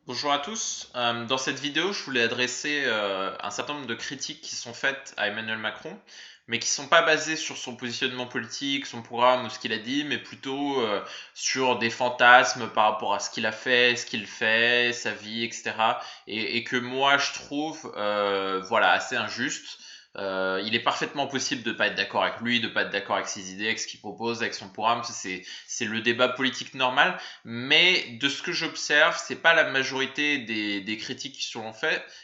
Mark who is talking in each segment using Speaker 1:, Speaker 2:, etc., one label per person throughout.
Speaker 1: Bonjour à tous. Dans cette vidéo, je voulais adresser un certain nombre de critiques qui sont faites à Emmanuel Macron, mais qui ne sont pas basées sur son positionnement politique, son programme ou ce qu'il a dit, mais plutôt sur des fantasmes par rapport à ce qu'il a fait, ce qu'il fait, sa vie, etc. Et que moi, je trouve voilà, assez injuste. Il est parfaitement possible de ne pas être d'accord avec lui, de ne pas être d'accord avec ses idées, avec ce qu'il propose, avec son programme. C'est le débat politique normal. Mais de ce que j'observe, c'est pas la majorité des critiques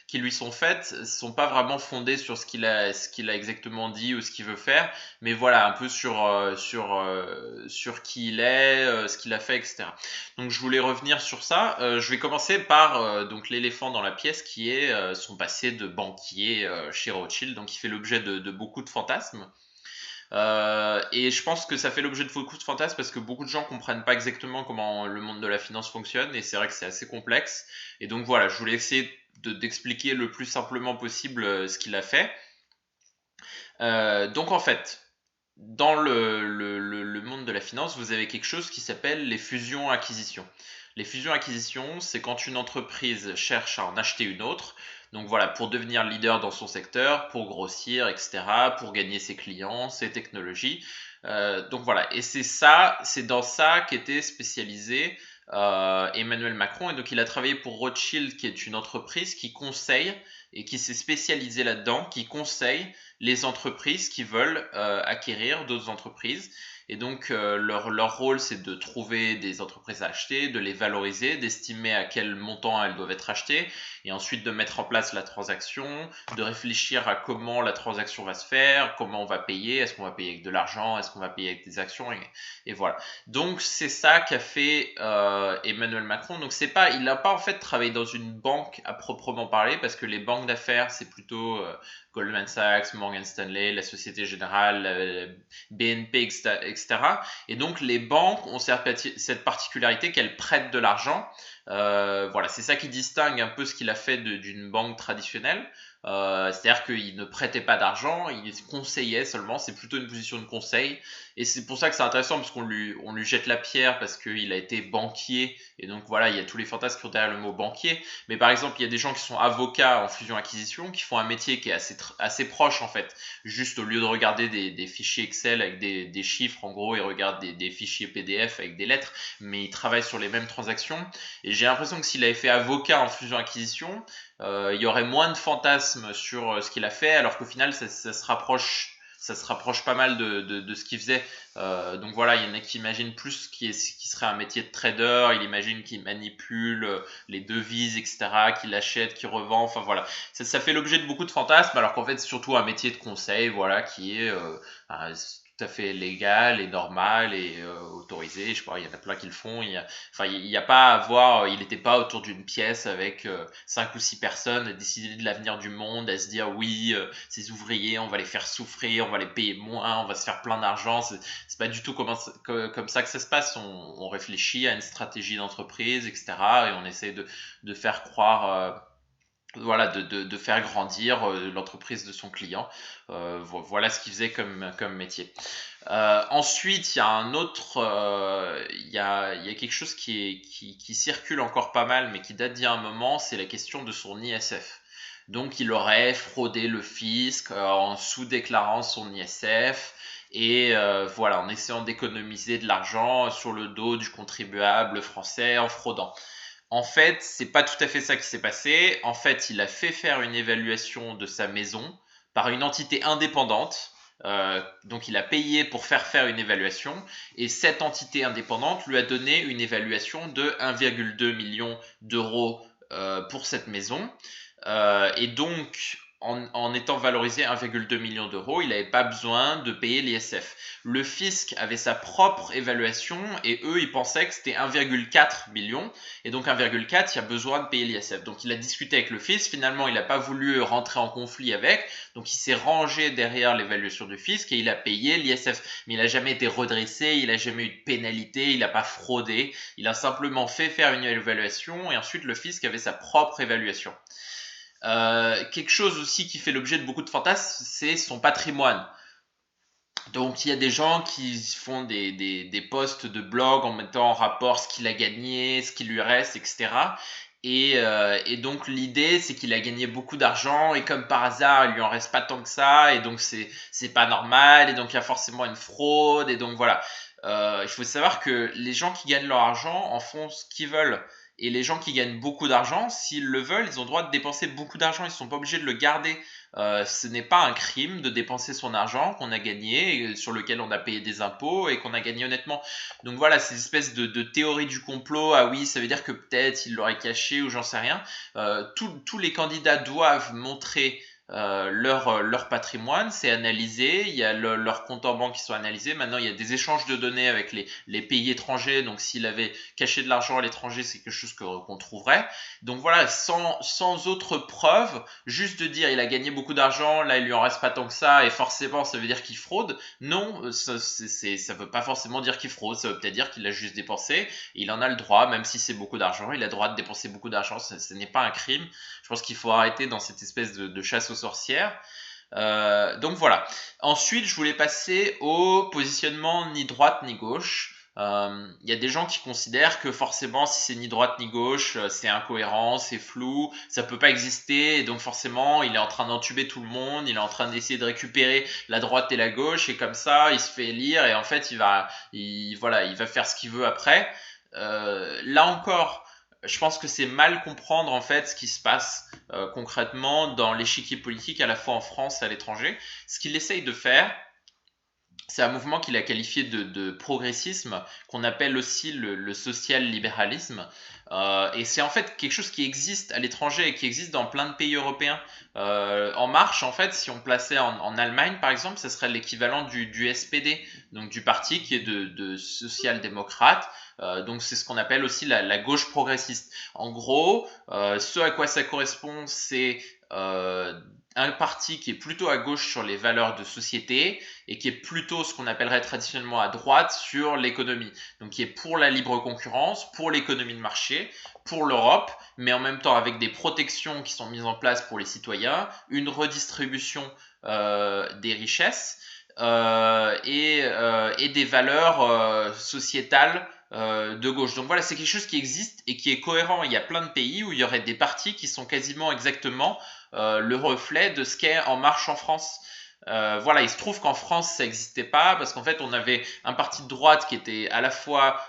Speaker 1: qui lui sont faites, sont pas vraiment fondées sur ce qu'il a exactement dit ou ce qu'il veut faire, mais voilà, un peu sur qui il est, ce qu'il a fait, etc. Donc je voulais revenir sur ça. Je vais commencer par donc l'éléphant dans la pièce qui est son passé de banquier chez Rothschild, donc il fait l'objet de beaucoup de fantasmes. Et je pense que ça fait l'objet de beaucoup de fantasmes parce que beaucoup de gens comprennent pas exactement comment le monde de la finance fonctionne et c'est vrai que c'est assez complexe. Et donc voilà, je voulais essayer d'expliquer le plus simplement possible ce qu'il a fait. Donc en fait, dans le monde de la finance, vous avez quelque chose qui s'appelle les fusions-acquisitions. Les fusions-acquisitions, c'est quand une entreprise cherche à en acheter une autre. Donc voilà, pour devenir leader dans son secteur, pour grossir, etc., pour gagner ses clients, ses technologies. Donc voilà, et c'est dans ça qu'était spécialisé Emmanuel Macron. Et donc il a travaillé pour Rothschild, qui est une entreprise qui conseille et qui s'est spécialisée là-dedans, qui conseille les entreprises qui veulent acquérir d'autres entreprises. Et donc, leur rôle, c'est de trouver des entreprises à acheter, de les valoriser, d'estimer à quel montant elles doivent être achetées, et ensuite de mettre en place la transaction, de réfléchir à comment la transaction va se faire, comment on va payer, est-ce qu'on va payer avec de l'argent, est-ce qu'on va payer avec des actions, et voilà. Donc, c'est ça qu'a fait Emmanuel Macron. Donc, il n'a pas en fait travaillé dans une banque à proprement parler, parce que les banques d'affaires, c'est plutôt Goldman Sachs, Morgan Stanley, la Société Générale, BNP, etc. Et donc les banques ont cette particularité qu'elles prêtent de l'argent. Voilà, c'est ça qui distingue un peu ce qu'il a fait d'une banque traditionnelle. C'est-à-dire qu'il ne prêtait pas d'argent, il conseillait seulement, c'est plutôt une position de conseil. Et c'est pour ça que c'est intéressant, parce on lui jette la pierre, parce qu'il a été banquier, et donc voilà, il y a tous les fantasmes qui ont derrière le mot banquier. Mais par exemple, il y a des gens qui sont avocats en fusion-acquisition, qui font un métier qui est assez proche en fait. Juste au lieu de regarder des fichiers Excel avec des chiffres, en gros, ils regardent des fichiers PDF avec des lettres, mais ils travaillent sur les mêmes transactions. Et j'ai l'impression que s'il avait fait avocat en fusion-acquisition, il y aurait moins de fantasmes sur ce qu'il a fait, alors qu'au final, ça se rapproche pas mal de ce qu'il faisait. Donc voilà, il y en a qui imaginent plus qui serait un métier de trader, il imagine qu'il manipule les devises, etc., qu'il achète, qu'il revend, enfin voilà. Ça fait l'objet de beaucoup de fantasmes, alors qu'en fait, c'est surtout un métier de conseil, voilà, qui est tout à fait légal et normal et autorisé. Je sais pas, il y en a plein qui le font. Enfin, il y a pas à voir, il n'était pas autour d'une pièce avec 5 ou 6 personnes à décider de l'avenir du monde, à se dire oui, ces ouvriers, on va les faire souffrir, on va les payer moins, on va se faire plein d'argent. C'est pas du tout comme ça que ça se passe. On réfléchit à une stratégie d'entreprise, etc. Et on essaie de faire croire voilà, de faire grandir l'entreprise de son client. Voilà ce qu'il faisait comme métier. Ensuite, il y a un autre, il y a quelque chose qui circule encore pas mal, mais qui date d'il y a un moment, c'est la question de son ISF. Donc, il aurait fraudé le fisc en sous-déclarant son ISF et voilà, en essayant d'économiser de l'argent sur le dos du contribuable français en fraudant. En fait, c'est pas tout à fait ça qui s'est passé. En fait, il a fait faire une évaluation de sa maison par une entité indépendante. Donc, il a payé pour faire une évaluation et cette entité indépendante lui a donné une évaluation de 1,2 million d'euros pour cette maison. Et donc, en étant valorisé 1,2 million d'euros, il n'avait pas besoin de payer l'ISF. Le fisc avait sa propre évaluation et eux, ils pensaient que c'était 1,4 million. Et donc 1,4, il y a besoin de payer l'ISF. Donc il a discuté avec le fisc. Finalement, il n'a pas voulu rentrer en conflit avec. Donc il s'est rangé derrière l'évaluation du fisc et il a payé l'ISF. Mais il n'a jamais été redressé, il n'a jamais eu de pénalité, il n'a pas fraudé. Il a simplement fait faire une évaluation et ensuite le fisc avait sa propre évaluation. Quelque chose aussi qui fait l'objet de beaucoup de fantasmes, c'est son patrimoine. Donc il y a des gens qui font des posts de blog en mettant en rapport ce qu'il a gagné, ce qui lui reste, etc. Et donc l'idée, c'est qu'il a gagné beaucoup d'argent et comme par hasard, il lui en reste pas tant que ça et donc c'est pas normal et donc il y a forcément une fraude et donc voilà. Il faut savoir que les gens qui gagnent leur argent en font ce qu'ils veulent. Et les gens qui gagnent beaucoup d'argent, s'ils le veulent, ils ont le droit de dépenser beaucoup d'argent. Ils ne sont pas obligés de le garder. Ce n'est pas un crime de dépenser son argent qu'on a gagné, sur lequel on a payé des impôts et qu'on a gagné honnêtement. Donc voilà, ces espèces de théorie du complot. Ah oui, ça veut dire que peut-être il l'aurait caché ou j'en sais rien. Tous les candidats doivent montrer leur patrimoine, c'est analysé, il y a leurs comptes en banque qui sont analysés. Maintenant, il y a des échanges de données avec les pays étrangers. Donc, s'il avait caché de l'argent à l'étranger, c'est quelque chose qu'on trouverait. Donc voilà, sans autre preuve, juste de dire il a gagné beaucoup d'argent, là il lui en reste pas tant que ça, et forcément ça veut dire qu'il fraude. Non, ça veut pas forcément dire qu'il fraude, ça veut peut-être dire qu'il a juste dépensé. Il en a le droit, même si c'est beaucoup d'argent, il a le droit de dépenser beaucoup d'argent, ce n'est pas un crime. Je pense qu'il faut arrêter dans cette espèce de chasse aux sorcières. Donc voilà. Ensuite, je voulais passer au positionnement ni droite ni gauche. Il y a des gens qui considèrent que forcément, si c'est ni droite ni gauche, c'est incohérent, c'est flou, ça peut pas exister, et donc forcément, il est en train d'entuber tout le monde, il est en train d'essayer de récupérer la droite et la gauche, et comme ça, il se fait élire, et en fait, voilà, il va faire ce qu'il veut après. Là encore, je pense que c'est mal comprendre en fait ce qui se passe concrètement dans l'échiquier politique à la fois en France et à l'étranger. Ce qu'il essaye de faire, c'est un mouvement qu'il a qualifié de progressisme, qu'on appelle aussi le social-libéralisme. Et c'est en fait quelque chose qui existe à l'étranger et qui existe dans plein de pays européens. En Marche, en fait, si on plaçait en Allemagne, par exemple, ce serait l'équivalent du SPD, donc du parti qui est de social-démocrate. Donc c'est ce qu'on appelle aussi la gauche progressiste. En gros, ce à quoi ça correspond, c'est un parti qui est plutôt à gauche sur les valeurs de société et qui est plutôt ce qu'on appellerait traditionnellement à droite sur l'économie. Donc qui est pour la libre concurrence, pour l'économie de marché, pour l'Europe, mais en même temps avec des protections qui sont mises en place pour les citoyens, une redistribution des richesses et des valeurs sociétales de gauche. Donc voilà, c'est quelque chose qui existe et qui est cohérent. Il y a plein de pays où il y aurait des partis qui sont quasiment exactement le reflet de ce qu'est En Marche en France. Voilà, il se trouve qu'en France ça n'existait pas parce qu'en fait on avait un parti de droite qui était à la fois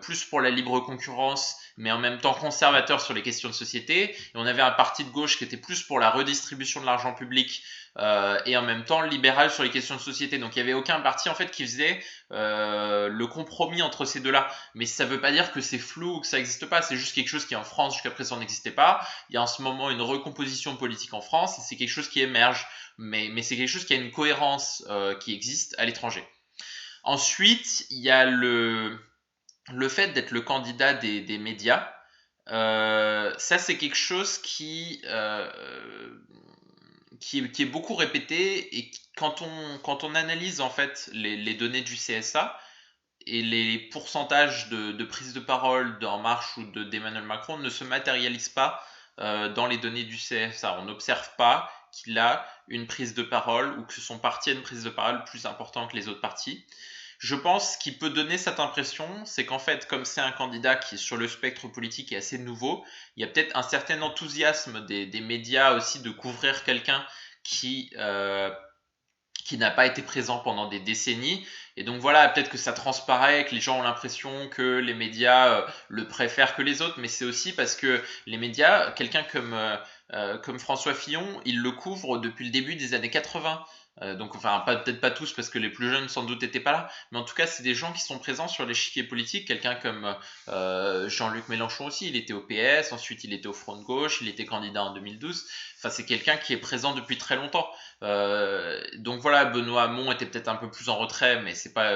Speaker 1: plus pour la libre concurrence mais en même temps conservateur sur les questions de société et on avait un parti de gauche qui était plus pour la redistribution de l'argent public et en même temps libéral sur les questions de société. Donc il n'y avait aucun parti en fait qui faisait le compromis entre ces deux-là. Mais ça ne veut pas dire que c'est flou ou que ça n'existe pas. C'est juste quelque chose qui en France jusqu'à présent n'existait pas. Il y a en ce moment une recomposition politique en France et c'est quelque chose qui émerge. Mais c'est quelque chose qui a une cohérence qui existe à l'étranger. Ensuite, il y a le fait d'être le candidat des médias. Ça, c'est quelque chose qui est beaucoup répété et quand on analyse en fait les données du CSA et les pourcentages de prise de parole d'En Marche ou d'Emmanuel Macron ne se matérialisent pas dans les données du CSA. On n'observe pas qu'il a une prise de parole ou que son parti a une prise de parole plus importante que les autres partis. Je pense qu'il peut donner cette impression, c'est qu'en fait, comme c'est un candidat qui est sur le spectre politique et assez nouveau, il y a peut-être un certain enthousiasme des médias aussi de couvrir quelqu'un qui n'a pas été présent pendant des décennies. Et donc voilà, peut-être que ça transparaît, que les gens ont l'impression que les médias le préfèrent que les autres, mais c'est aussi parce que les médias, quelqu'un comme François Fillon, il le couvre depuis le début des années 80. Donc, enfin, peut-être pas tous parce que les plus jeunes sans doute n'étaient pas là, mais en tout cas, c'est des gens qui sont présents sur l'échiquier politique. Quelqu'un comme Jean-Luc Mélenchon aussi, il était au PS, ensuite il était au Front de gauche, il était candidat en 2012. Enfin, c'est quelqu'un qui est présent depuis très longtemps. Donc voilà, Benoît Hamon était peut-être un peu plus en retrait, mais c'est pas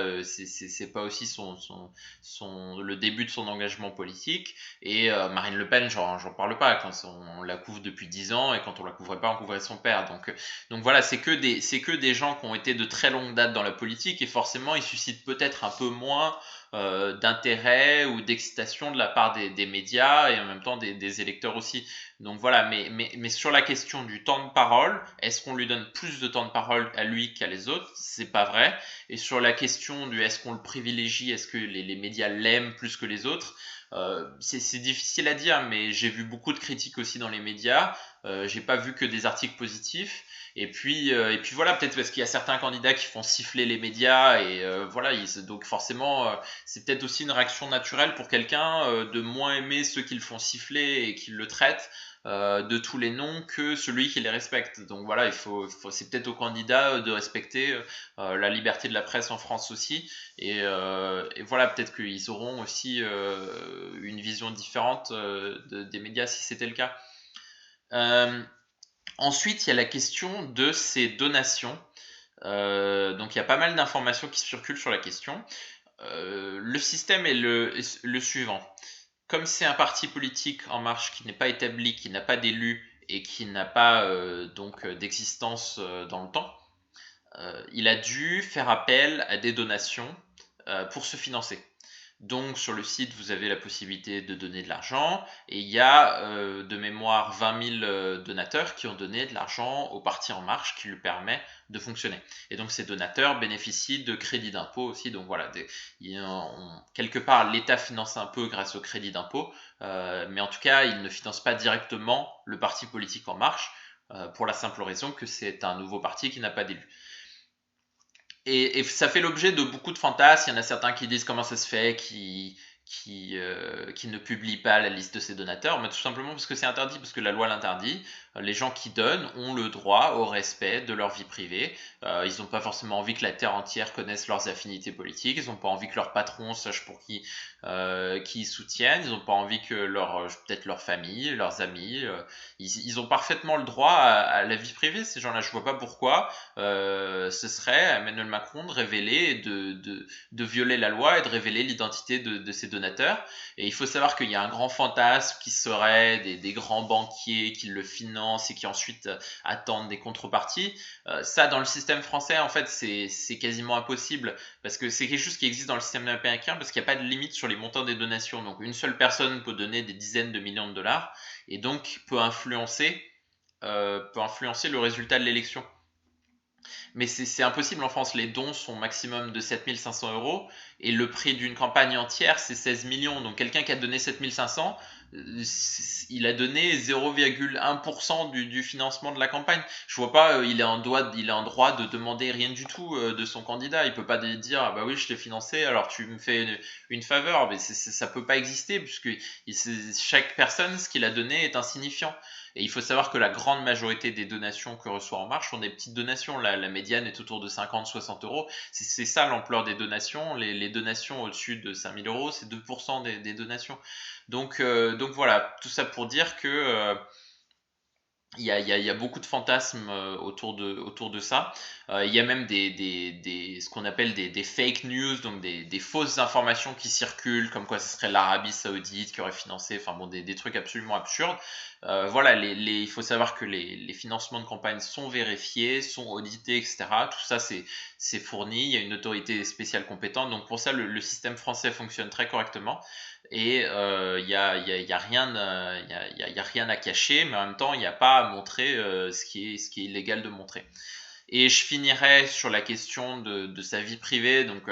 Speaker 1: aussi le début de son engagement politique. Et Marine Le Pen, j'en parle pas. Quand on la couvre depuis 10 ans et quand on la couvrait pas, on couvrait son père. Donc voilà, c'est que des gens qui ont été de très longue date dans la politique et forcément ils suscitent peut-être un peu moins d'intérêt ou d'excitation de la part des médias et en même temps des électeurs aussi. Donc voilà, mais sur la question du temps de parole, est-ce qu'on lui donne plus de temps de parole à lui qu'à les autres? C'est pas vrai. Et sur la question du est-ce qu'on le privilégie, est-ce que les médias l'aiment plus que les autres? C'est difficile à dire, mais j'ai vu beaucoup de critiques aussi dans les médias. J'ai pas vu que des articles positifs. Et puis voilà, peut-être parce qu'il y a certains candidats qui font siffler les médias et voilà, donc forcément, c'est peut-être aussi une réaction naturelle pour quelqu'un de moins aimer ceux qui le font siffler et qui le traitent de tous les noms que celui qui les respecte. Donc voilà, c'est peut-être aux candidats de respecter la liberté de la presse en France aussi. Et voilà, peut-être qu'ils auront aussi une vision différente des médias si c'était le cas. Euh, Ensuite, il y a la question de ces donations. Donc il y a pas mal d'informations qui circulent sur la question. Le système est le suivant. Comme c'est un parti politique en marche qui n'est pas établi, qui n'a pas d'élus et qui n'a pas donc d'existence dans le temps, il a dû faire appel à des donations pour se financer. Donc sur le site, vous avez la possibilité de donner de l'argent et il y a de mémoire 20 000 donateurs qui ont donné de l'argent au Parti En Marche qui lui permet de fonctionner. Et donc ces donateurs bénéficient de crédits d'impôt aussi. Donc voilà, quelque part l'État finance un peu grâce au crédit d'impôt, mais en tout cas il ne finance pas directement le Parti politique En Marche pour la simple raison que c'est un nouveau parti qui n'a pas d'élu. Et ça fait l'objet de beaucoup de fantasmes. Il y en a certains qui disent comment ça se fait, qui ne publie pas la liste de ses donateurs, mais tout simplement parce que c'est interdit, parce que la loi l'interdit. Les gens qui donnent ont le droit au respect de leur vie privée. Ils n'ont pas forcément envie que la terre entière connaisse leurs affinités politiques. Ils n'ont pas envie que leur patron sache pour qui ils soutiennent. Ils n'ont pas envie que peut-être leur famille, leurs amis. Ils ont parfaitement le droit à la vie privée. Ces gens-là, je vois pas pourquoi ce serait à Emmanuel Macron de révéler, de violer la loi et de révéler l'identité de ses donateurs. Et il faut savoir qu'il y a un grand fantasme qui serait des grands banquiers qui le financent et qui ensuite attendent des contreparties. Ça, dans le système français, en fait, c'est quasiment impossible parce que c'est quelque chose qui existe dans le système américain parce qu'il n'y a pas de limite sur les montants des donations. Donc, une seule personne peut donner des dizaines de millions de dollars et donc peut influencer le résultat de l'élection. Mais c'est impossible en France. Les dons sont au maximum de 7 500 euros et le prix d'une campagne entière, c'est 16 millions. Donc quelqu'un qui a donné 7 500, il a donné 0,1% du financement de la campagne. Je vois pas, il est en droit de demander rien du tout de son candidat. Il peut pas dire, ah bah oui, je t'ai financé, alors tu me fais une faveur. Mais ça peut pas exister puisque chaque personne, ce qu'il a donné est insignifiant. Et il faut savoir que la grande majorité des donations que reçoit En Marche sont des petites donations. La médiane est autour de 50-60 euros. C'est ça l'ampleur des donations. Les donations au-dessus de 5 000 euros, c'est 2% des donations. Donc voilà, tout ça pour dire que il y a beaucoup de fantasmes autour de ça. Il y a même ce qu'on appelle des fake news, donc des fausses informations qui circulent, comme quoi ce serait l'Arabie Saoudite qui aurait financé, enfin bon, des trucs absolument absurdes. Voilà, il faut savoir que les financements de campagne sont vérifiés, sont audités, etc. Tout ça, c'est fourni. Il y a une autorité spéciale compétente. Donc pour ça, le système français fonctionne très correctement. Et y a rien, y a rien à cacher, mais en même temps, il n'y a pas à montrer ce qui est illégal de montrer. Et je finirai sur la question de sa vie privée. Donc,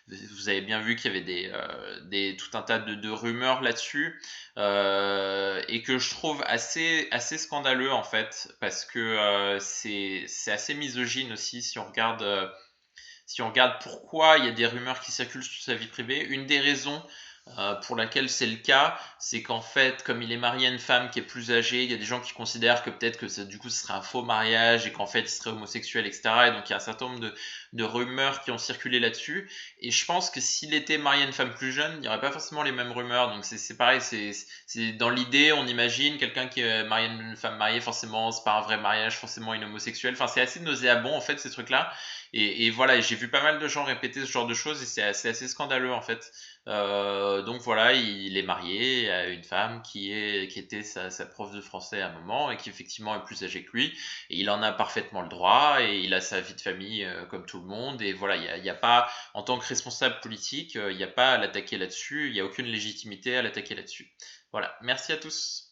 Speaker 1: vous avez bien vu qu'il y avait tout un tas de rumeurs là-dessus, et que je trouve assez scandaleux en fait, parce que c'est assez misogyne aussi si on regarde pourquoi il y a des rumeurs qui circulent sur sa vie privée. Une des raisons pour laquelle c'est le cas, c'est qu'en fait, comme il est marié à une femme qui est plus âgée, il y a des gens qui considèrent que peut-être que du coup ce serait un faux mariage et qu'en fait il serait homosexuel, etc. Et donc il y a un certain nombre de rumeurs qui ont circulé là-dessus. Et je pense que s'il était marié à une femme plus jeune, il n'y aurait pas forcément les mêmes rumeurs. Donc c'est pareil, c'est dans l'idée, on imagine quelqu'un qui est marié à une femme mariée, forcément c'est pas un vrai mariage, forcément il est homosexuel. Enfin c'est assez nauséabond en fait ces trucs-là. Et voilà, j'ai vu pas mal de gens répéter ce genre de choses et c'est assez scandaleux en fait. Donc voilà, il est marié à une femme qui était sa prof de français à un moment et qui effectivement est plus âgée que lui. Et il en a parfaitement le droit et il a sa vie de famille comme tout le monde. Et voilà, il y a pas, en tant que responsable politique, il n'y a pas à l'attaquer là-dessus. Il n'y a aucune légitimité à l'attaquer là-dessus. Voilà, merci à tous.